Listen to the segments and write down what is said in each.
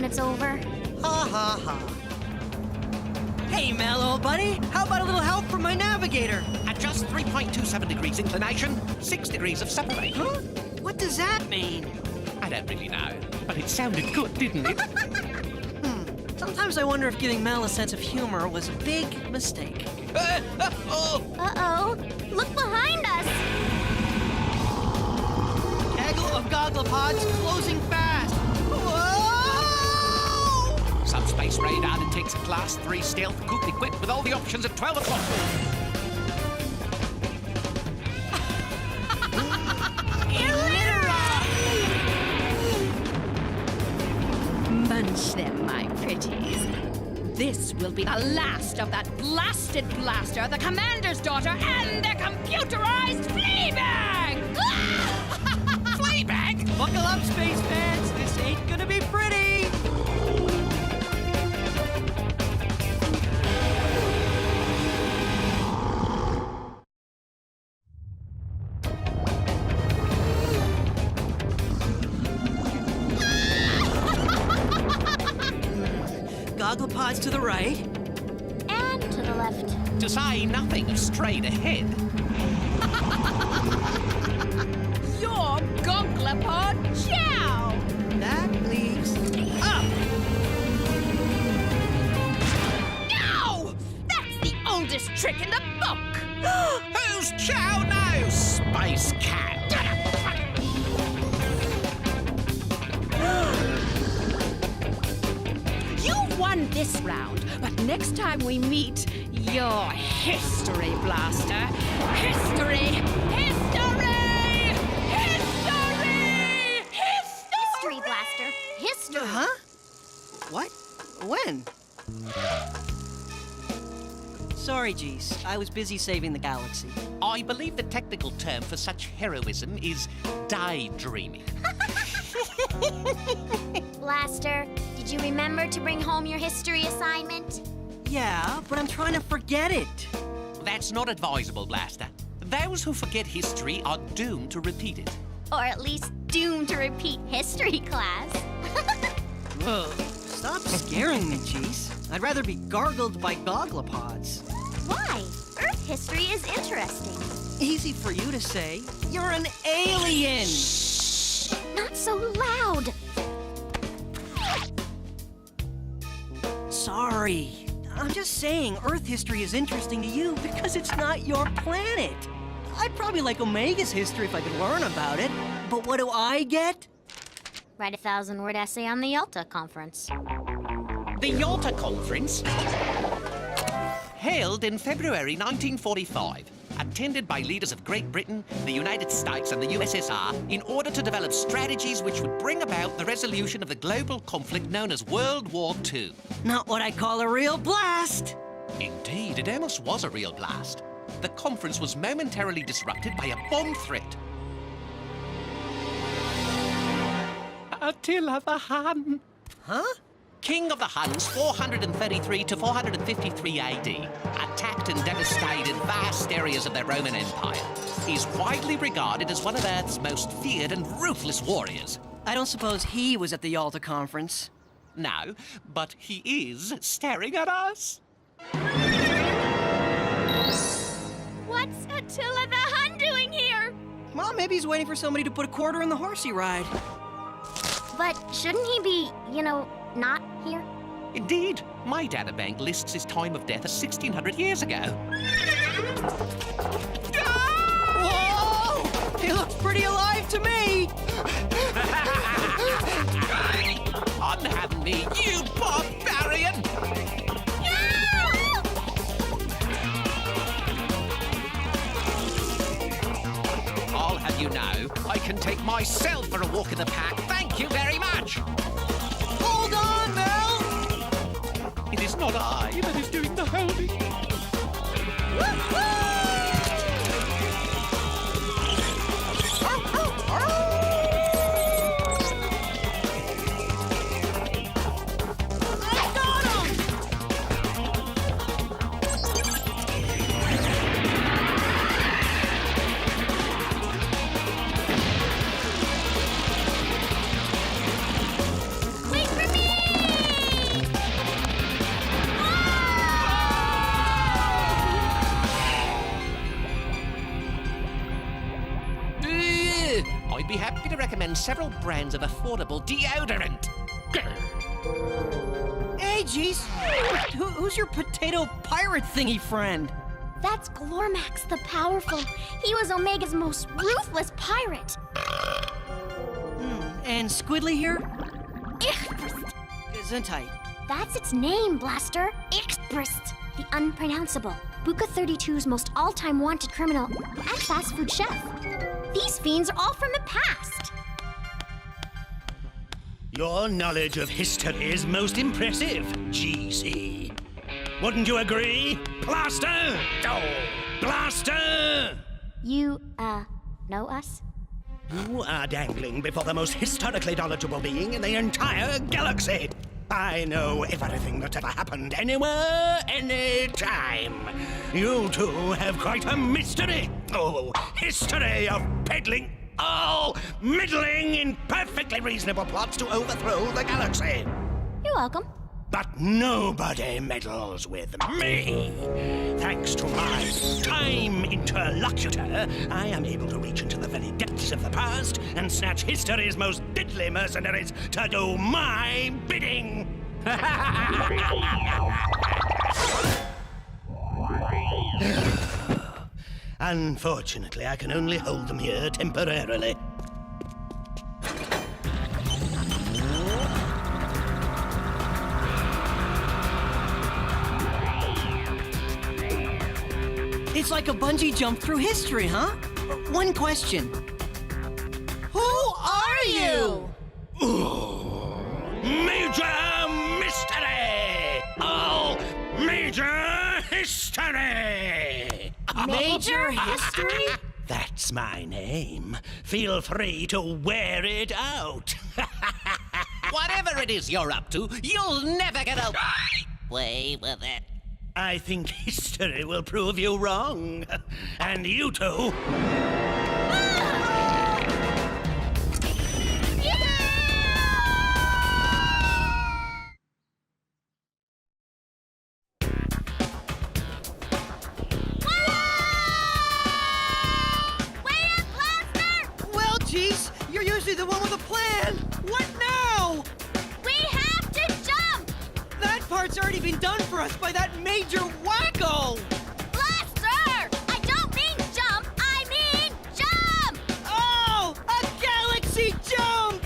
It's over. Ha ha ha. Hey, Mel, old buddy. How about a little help from my navigator? At just 3.27 degrees inclination, 6 degrees of separation. Huh? What does that mean? I don't really know, but it sounded good, didn't it? Sometimes I wonder if giving Mel a sense of humor was a big mistake. Uh-oh. Look behind us. Gaggle of gogglepods closing fast. Whoa! Subspace radar detects Class 3 stealth coupe equipped with all the options at 12 o'clock. Munch them, my pretties. This will be the last of that blasted blaster, the commander's daughter, and the computerized flea bag! Flea bag? Buckle up, space fans. This ain't gonna be pretty. Gogglepods to the right. And to the left. To say nothing of straight ahead. Your gogglepod chow! That leaves up. No! That's the oldest trick in the book! Who's chow now, space cow? You won this round, but next time we meet, your history blaster. History! History! History! History blaster. History. Huh? What? When? Sorry, Geese. I was busy saving the galaxy. I believe the technical term for such heroism is daydreaming. Blaster, did you remember to bring home your history assignment? Yeah, but I'm trying to forget it. That's not advisable, Blaster. Those who forget history are doomed to repeat it. Or at least doomed to repeat history class. Ugh. Stop scaring me, Geese. I'd rather be gargled by gogglepods. Why? Earth history is interesting. Easy for you to say. You're an alien! Not so loud. Sorry. I'm just saying Earth history is interesting to you because it's not your planet. I'd probably like Omega's history if I could learn about it. But what do I get? Write a 1,000-word essay on the Yalta Conference. The Yalta Conference, held in February 1945, attended by leaders of Great Britain, the United States and the USSR in order to develop strategies which would bring about the resolution of the global conflict known as World War II. Not what I call a real blast. Indeed, it almost was a real blast. The conference was momentarily disrupted by a bomb threat. Attila the Hun. Huh? King of the Huns, 433 to 453 AD, attacked and devastated vast areas of the Roman Empire. He's widely regarded as one of Earth's most feared and ruthless warriors. I don't suppose he was at the Yalta Conference. No, but he is staring at us. What's Attila the Hun doing here? Well, maybe he's waiting for somebody to put a quarter in the horse he ride. But shouldn't he be, not here? Indeed, my databank lists his time of death as 1600 years ago. Whoa! He looks pretty alive to me! Unhand me, you barbarian! I'll have you know, I can take myself for a walk in the pack. Thank you very much! Hold on, Mel! It is not I that is doing the holding. I'd be happy to recommend several brands of affordable deodorant. Hey, geez. Who's your potato pirate thingy friend? That's Glormax the Powerful. He was Omega's most ruthless pirate. And Squidly here? Ichbrist. Gesundheit. That's its name, Blaster. Ichbrist, the unpronounceable. Buka 32's most all-time wanted criminal and fast food chef. These fiends are all from the past. Your knowledge of history is most impressive, GC. Wouldn't you agree? Blaster! Oh, Blaster! You, know us? You are dangling before the most historically knowledgeable being in the entire galaxy. I know everything that's ever happened anywhere, anytime. You two have quite a mystery. Oh, history of peddling, all middling in perfectly reasonable plots to overthrow the galaxy. You're welcome. But nobody meddles with me. Thanks to my time interlocutor, I am able to reach into the very depths of the past and snatch history's most deadly mercenaries to do my bidding. Unfortunately, I can only hold them here temporarily. It's like a bungee jump through history, huh? One question. Who are you? Ooh, major mystery! Oh, major history! Major history? That's my name. Feel free to wear it out. Whatever it is you're up to, you'll never get away with it. I think history will prove you wrong. And you two. Well, geez, you're usually the one with a plan. What now? We have to jump! That part's already been done for us by that major wacko! Blaster! I don't mean jump, I mean jump! Oh, a galaxy jump!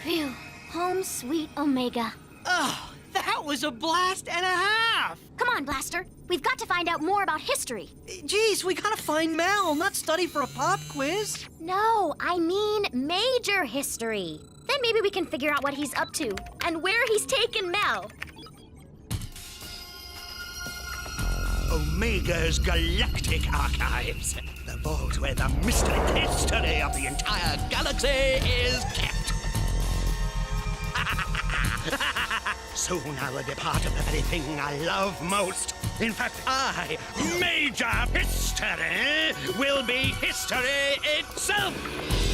Phew, home sweet Omega. Oh, that was a blast and a half! Come on, Blaster. We've got to find out more about history. Geez, we gotta find Mel, not study for a pop quiz. No, I mean major history. Then maybe we can figure out what he's up to and where he's taken Mel. Omega's Galactic Archives. The vault where the mysterious history of the entire galaxy is kept. Soon I will be part of the very thing I love most. In fact, I, Major History, will be history itself.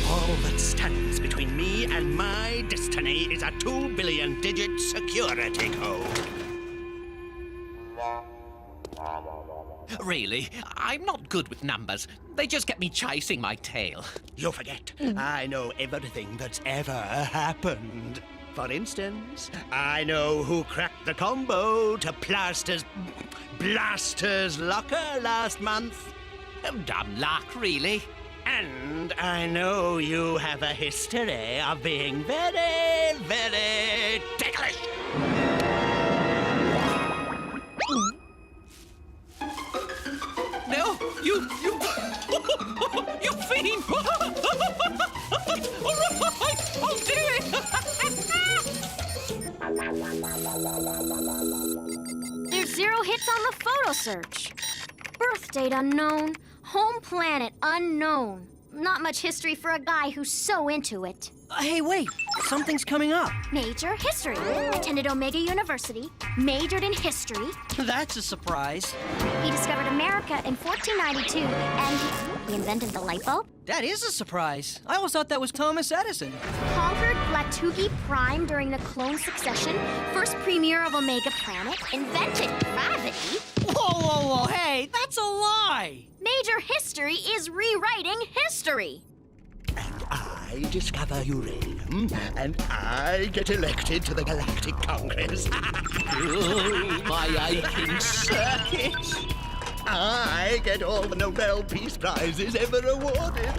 All that stands between me and my destiny is a 2 billion digit security code. Really, I'm not good with numbers. They just get me chasing my tail. You forget, I know everything that's ever happened. For instance, I know who cracked the combo to Blaster's locker last month. Dumb luck, really. And I know you have a history of being very, very ticklish. No, you fiend! All right, I'll do it! There's 0 hits on the photo search. Birth date unknown. Home planet unknown. Not much history for a guy who's so into it. Hey, wait. Something's coming up. Major history. Attended Omega University. Majored in history. That's a surprise. He discovered America in 1492, and he invented the light bulb. That is a surprise. I always thought that was Thomas Edison. Conquered Latugi Prime during the clone succession. First premier of Omega Planet. Invented gravity. Whoa, hey, that's a lie. Major history is rewriting history. And I discover uranium, and I get elected to the Galactic Congress. Oh, my aching circuit. I get all the Nobel Peace Prizes ever awarded.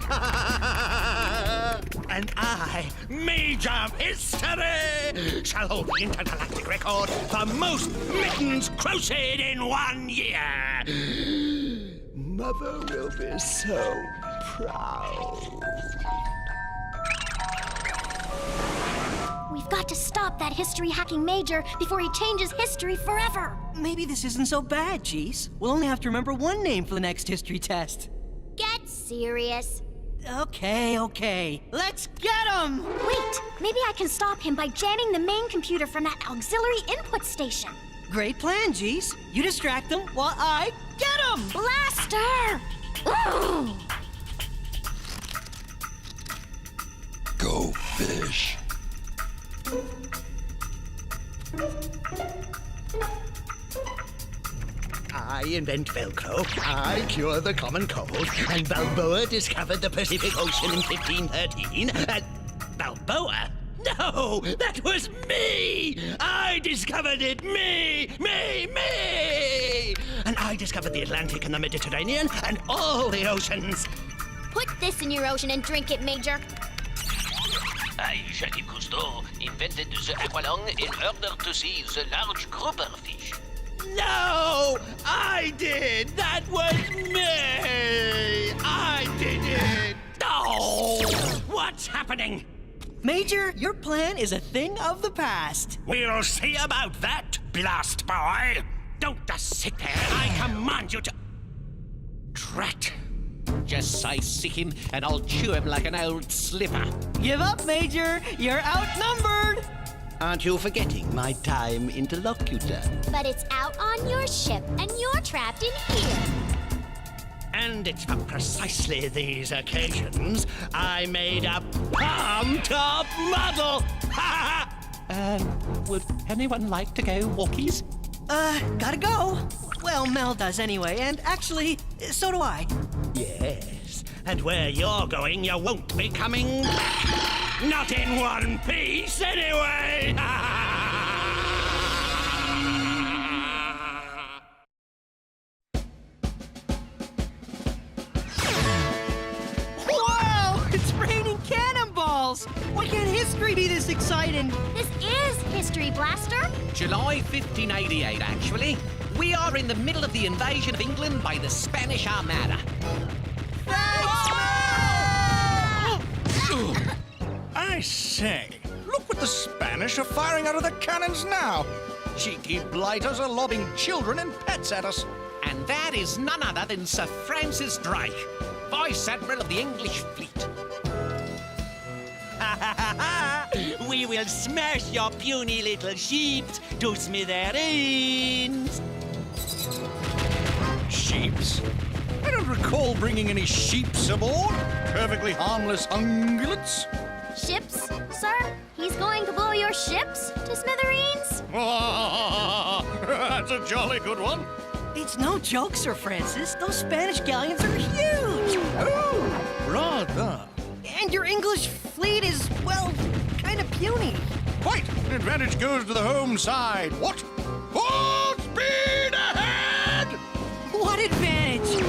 And I, Major History, shall hold the intergalactic record for most mittens crocheted in 1 year. Mother will be so proud. We've got to stop that history-hacking major before he changes history forever. Maybe this isn't so bad, Jeez. We'll only have to remember one name for the next history test. Get serious. Okay. Let's get him! Wait, maybe I can stop him by jamming the main computer from that auxiliary input station. Great plan, Jeez. You distract them while I get him! Blaster! Ooh! Go fish. I invent Velcro, I cure the common cold, and Balboa discovered the Pacific Ocean in 1513, and... Balboa? No, that was me! I discovered it, me! And I discovered the Atlantic and the Mediterranean, and all the oceans. Put this in your ocean and drink it, Major. I, Jacques Cousteau, invented the aqualung in order to see the large grouper fish. No! I did! That was me! I did it! No! What's happening? Major, your plan is a thing of the past. We'll see about that, Blast Boy! Don't just sit there. I command you to... Drat. Just say sick him, and I'll chew him like an old slipper. Give up, Major. You're outnumbered. Aren't you forgetting my time interlocutor? But it's out on your ship, and you're trapped in here. And it's for precisely these occasions I made a palm-top model! Would anyone like to go walkies? Gotta go. Well, Mel does anyway, and actually, so do I. Yes, and where you're going, you won't be coming back. Not in one piece, anyway! Whoa! It's raining cannonballs! Why can't history be this exciting? This is History Blaster. July 1588, actually. We are in the middle of the invasion of England by the Spanish Armada. I say, look what the Spanish are firing out of their cannons now. Cheeky blighters are lobbing children and pets at us. And that is none other than Sir Francis Drake, Vice Admiral of the English fleet. We will smash your puny little ships to smithereens. sheeps? I don't recall bringing any sheeps aboard. Perfectly harmless ungulates. Ships, sir? He's going to blow your ships to smithereens? That's a jolly good one. It's no joke, Sir Francis. Those Spanish galleons are huge. Oh, rather. And your English fleet is, well, kind of puny. Quite. The advantage goes to the home side. What? Full speed ahead! What advantage?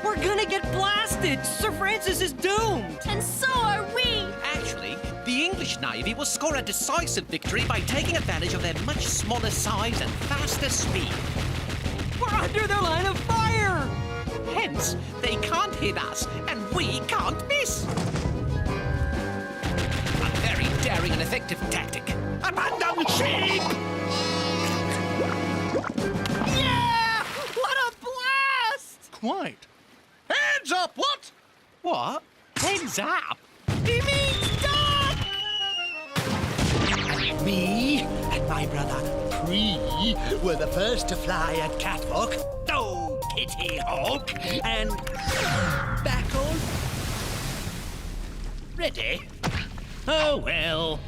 We're gonna get blasted. Sir Francis is doomed. And so are we! Actually, the English Navy will score a decisive victory by taking advantage of their much smaller size and faster speed. We're under their line of fire. Hence, they can't hit us, and we can't miss. A very daring and effective tactic. Abandon ship! Yeah! What a blast! Quite. Heads up, what? What? Heads up! He means stop! Me and my brother Pre were the first to fly a catwalk. Oh, Kitty Hawk! And back on. Ready? Oh, well.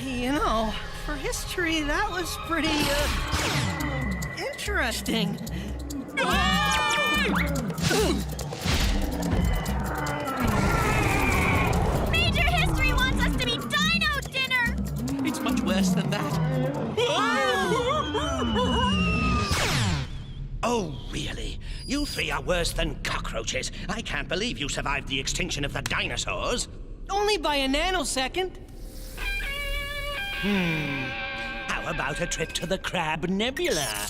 You know, for history, that was pretty, interesting. Major History wants us to be dino dinner! It's much worse than that. Oh, really? You three are worse than cockroaches. I can't believe you survived the extinction of the dinosaurs. Only by a nanosecond. How about a trip to the Crab Nebula?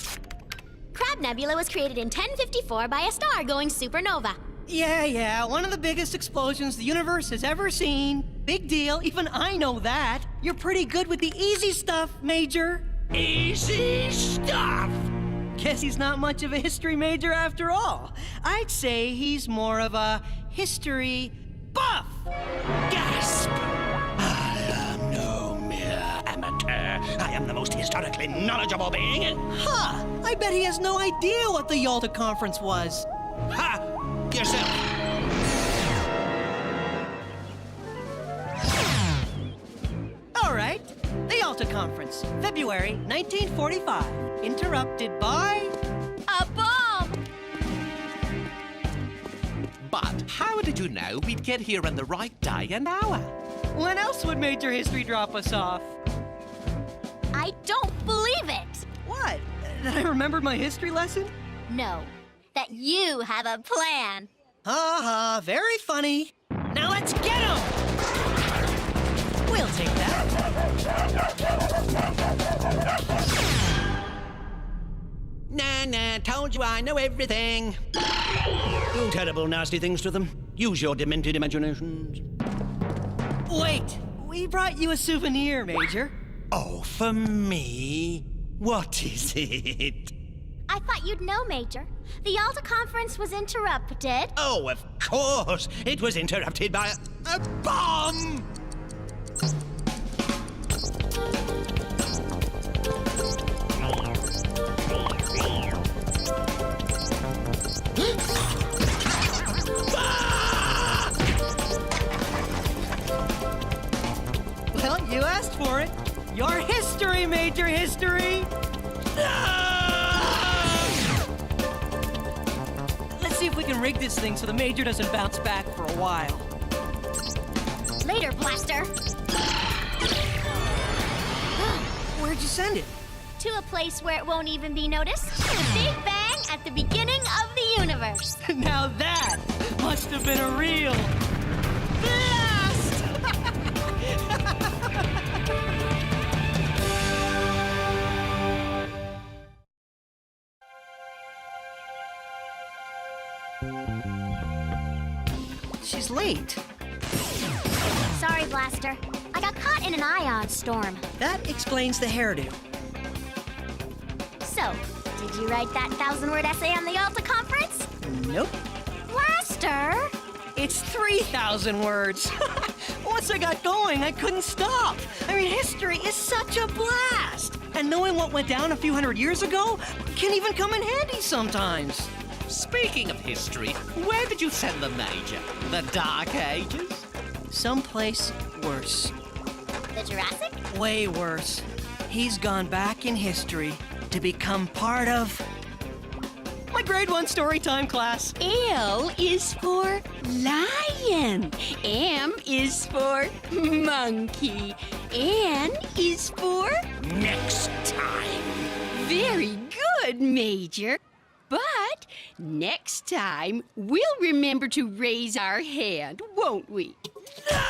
Crab Nebula was created in 1054 by a star going supernova. Yeah, one of the biggest explosions the universe has ever seen. Big deal, even I know that. You're pretty good with the easy stuff, Major. Easy stuff! Guess he's not much of a history major after all. I'd say he's more of a history buff. Gasp! I am no mere amateur. I am the most historically knowledgeable being in... Huh, I bet he has no idea what the Yalta Conference was. Ha! Yourself! All right, the Yalta Conference, February 1945, interrupted by... A bomb! But how did you know we'd get here on the right day and hour? When else would Major History drop us off? I don't believe it! What? That I remembered my history lesson? No, that you have a plan. Ha, very funny. Now let's get him! We'll take that. Nah, told you I know everything. Do terrible, nasty things to them. Use your demented imaginations. Wait, we brought you a souvenir, Major. Oh, for me? What is it? I thought you'd know, Major. The Yalta Conference was interrupted. Oh, of course. It was interrupted by a bomb! Well, you asked for it. Your history, Major History. Let's see if we can rig this thing so the Major doesn't bounce back for a while. Later, Blaster. Where'd you send it? To a place where it won't even be noticed. The Big Bang at the beginning of the universe. Now that must have been a real blast! She's late. Sorry, Blaster. I got caught in an ion storm. That explains the hairdo. So, did you write that 1,000-word essay on the Yalta Conference? Nope. Blaster! It's 3,000 words. Once I got going, I couldn't stop. I mean, history is such a blast. And knowing what went down a few hundred years ago can even come in handy sometimes. Speaking of history, where did you send the Major? The Dark Ages? Someplace worse. The Jurassic? Way worse. He's gone back in history to become part of my grade 1 storytime class. L is for lion. M is for monkey. N is for Next time. very good, Major. But next time, we'll remember to raise our hand, won't we? No!